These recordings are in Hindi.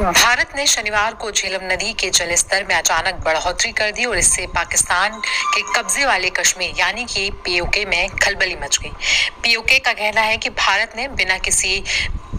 भारत ने शनिवार को झेलम नदी के जलस्तर में अचानक बढ़ोतरी कर दी और इससे पाकिस्तान के कब्जे वाले कश्मीर यानी कि पीओके में खलबली मच गई। पीओके का कहना है कि भारत ने बिना किसी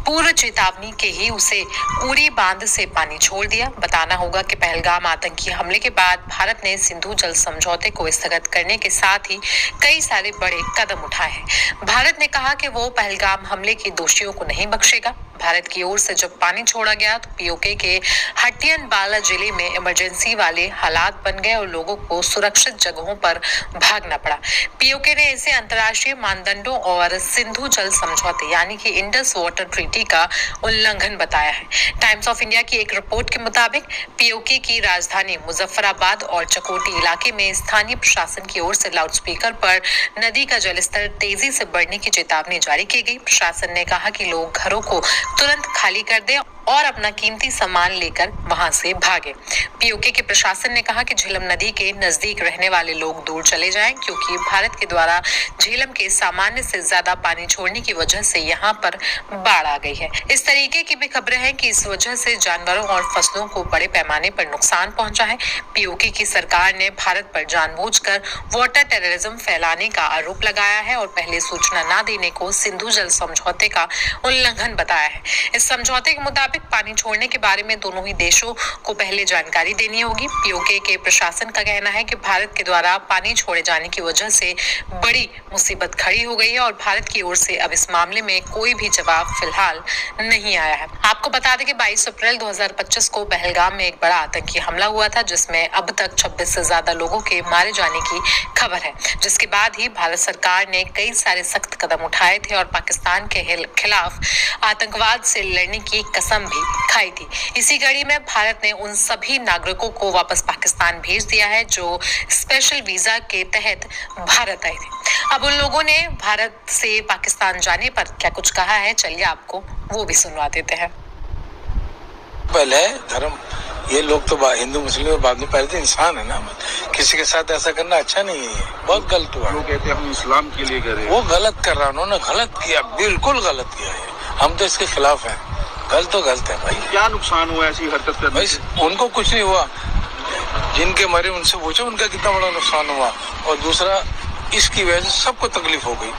पूर्व चेतावनी के ही उसे उरी बांध से पानी छोड़ दिया। बताना होगा कि पहलगाम आतंकी हमले के बाद भारत ने सिंधु जल समझौते को स्थगित करने के साथ ही कई सारे बड़े कदम उठाए हैं। भारत ने कहा कि वो पहलगाम हमले के दोषियों को नहीं बख्शेगा। भारत की ओर से जब पानी छोड़ा गया तो पीओके के हटियन बाला जिले में इमरजेंसी वाले हालात बन गए और लोगों को सुरक्षित जगहों पर भागना पड़ा। पीओके ने इसे अंतर्राष्ट्रीय मानदंडों और सिंधु जल समझौते यानी कि इंडस वाटर ट्रीटी का उल्लंघन बताया है। टाइम्स ऑफ इंडिया की एक रिपोर्ट के मुताबिक पीओके की राजधानी मुजफ्फराबाद और चकोटी इलाके में स्थानीय प्रशासन की ओर से लाउडस्पीकर पर नदी का जलस्तर तेजी से बढ़ने की चेतावनी जारी की गई। प्रशासन ने कहा कि लोग घरों को तुरंत खाली कर दें और अपना कीमती सामान लेकर वहां से भागे। पीओके के प्रशासन ने कहा कि झेलम नदी के नजदीक रहने वाले लोग दूर चले जाएं क्योंकि भारत के द्वारा झेलम के सामान्य से ज्यादा पानी छोड़ने की वजह से यहां पर बाढ़ आ गई है। इस तरीके की भी खबरें हैं कि इस वजह से जानवरों और फसलों को बड़े पैमाने पर नुकसान पहुंचा है। पीओके की सरकार ने भारत पर जानबूझकर वाटर टेररिज्म फैलाने का आरोप लगाया है और पहले सूचना न देने को सिंधु जल समझौते का उल्लंघन बताया है। इस समझौते के मुताबिक पानी छोड़ने के बारे में दोनों ही देशों को पहले जानकारी देनी होगी। पीओके के प्रशासन का कहना है कि भारत के द्वारा पानी छोड़े जाने की वजह से बड़ी मुसीबत खड़ी हो गई है और भारत की ओर से अब इस मामले में कोई भी जवाब फिलहाल नहीं आया है। आपको बता दें कि 22 अप्रैल 2025 को पहलगाम में एक बड़ा आतंकी हमला हुआ था जिसमें अब तक 26 से ज्यादा लोगों के मारे जाने की खबर है, जिसके बाद ही भारत सरकार ने कई सारे सख्त कदम उठाए थे और पाकिस्तान के खिलाफ आतंकवाद से लड़ने की कसम भी खाई थी। इसी कड़ी में भारत ने उन सभी नागरिकों को वापस पाकिस्तान भेज दिया है जो स्पेशल वीजा के तहत भारत आए थे। अब उन लोगों ने भारत से पाकिस्तान जाने पर क्या कुछ कहा है, चलिए आपको वो भी सुनवा देते हैं। पहले धर्म ये लोग तो हिंदू मुस्लिम और बाद में पहले तो इंसान है ना, किसी के साथ ऐसा करना अच्छा नहीं है, बहुत गलत हुआ। लोग कहते हैं हम इस्लाम के लिए कर रहे हैं, वो गलत कर रहा, उन्होंने गलत किया, बिल्कुल गलत किया है। हम तो इसके खिलाफ हैं। गलत तो गलत है भाई। क्या नुकसान हुआ ऐसी हरकत करने भाई? उनको कुछ नहीं हुआ, जिनके मरे उनसे पूछो उनका कितना बड़ा नुकसान हुआ। और दूसरा, इसकी वजह से सबको तकलीफ हो गई।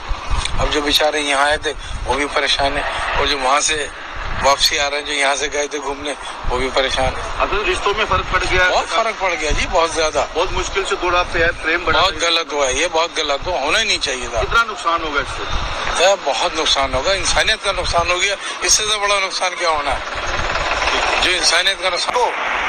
अब जो बेचारे यहाँ आए थे वो भी परेशान है और जो वहाँ से वापसी आ रहे हैं, जो यहाँ से गए थे घूमने, वो भी परेशान है। अगर रिश्तों में फर्क पड़ गया, बहुत फर्क पड़ गया जी, बहुत ज्यादा, बहुत मुश्किल से थोड़ा प्रेम बढ़ा, बहुत गलत हुआ है ये, बहुत गलत हुआ, होना ही नहीं चाहिए था। कितना नुकसान होगा इससे? बहुत नुकसान होगा, इंसानियत का नुकसान हो गया। इससे तो बड़ा नुकसान क्या होना है, जो इंसानियत का नुकसान।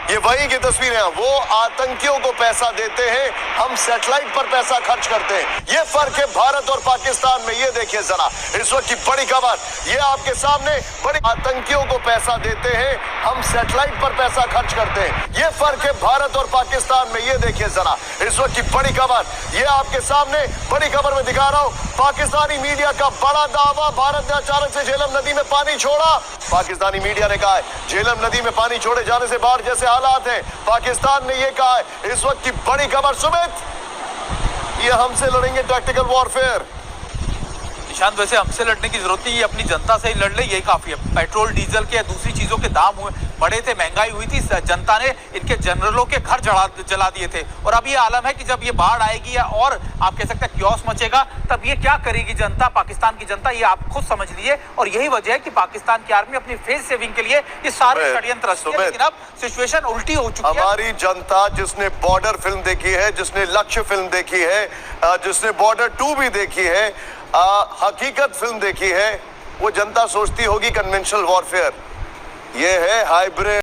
ये वही की तस्वीरें हैं। वो आतंकियों को पैसा देते हैं, हम सैटेलाइट पर पैसा खर्च करते हैं। ये फर्क है भारत और पाकिस्तान में। ये देखिए जरा इस वक्त की बड़ी खबर, ये आपके सामने। बड़ी आतंकियों को पैसा देते हैं, हम सैटेलाइट पर पैसा खर्च करते हैं। ये फर्क है भारत और पाकिस्तान में। ये देखिए जरा इस वक्त की बड़ी खबर, ये आपके सामने बड़ी खबर में दिखा रहा हूँ। पाकिस्तानी मीडिया का बड़ा दावा, भारत ने अचानक से झेलम नदी में पानी छोड़ा। पाकिस्तानी मीडिया ने कहा है झेलम नदी में पानी छोड़े जाने से बाढ़ जैसे हालात है। पाकिस्तान ने यह कहा है। इस वक्त की बड़ी खबर, सुमित, ये हमसे लड़ेंगे टैक्टिकल वॉरफेयर। निशांत, वैसे हमसे लड़ने की जरूरत नहीं, ये अपनी जनता से ही लड़ ले, यही काफी है। पेट्रोल डीजल के दूसरी चीजों के दाम हुए बढ़े थे, महंगाई हुई थी, जनता ने इनके जनरलों के घर जला दिए थे। और अब ये आलम है कि जब ये बाढ़ आएगी या और आप कह सकते हैं क्योस मचेगा, तब ये क्या करेगी जनता, पाकिस्तान की जनता, ये आप खुद समझ लीजिए। और यही वजह है कि पाकिस्तान की आर्मी अपनी फेस सेविंग के लिए ये सारे षड्यंत्र रचती है, लेकिन अब सिचुएशन उल्टी हो चुकी है। हमारी जनता जिसने बॉर्डर फिल्म देखी है, जिसने लक्ष्य फिल्म देखी है, जिसने बॉर्डर 2 भी देखी है, हकीकत फिल्म देखी है, वो जनता सोचती होगी कन्वेंशनल वॉरफेयर ये है हाइब्रिड।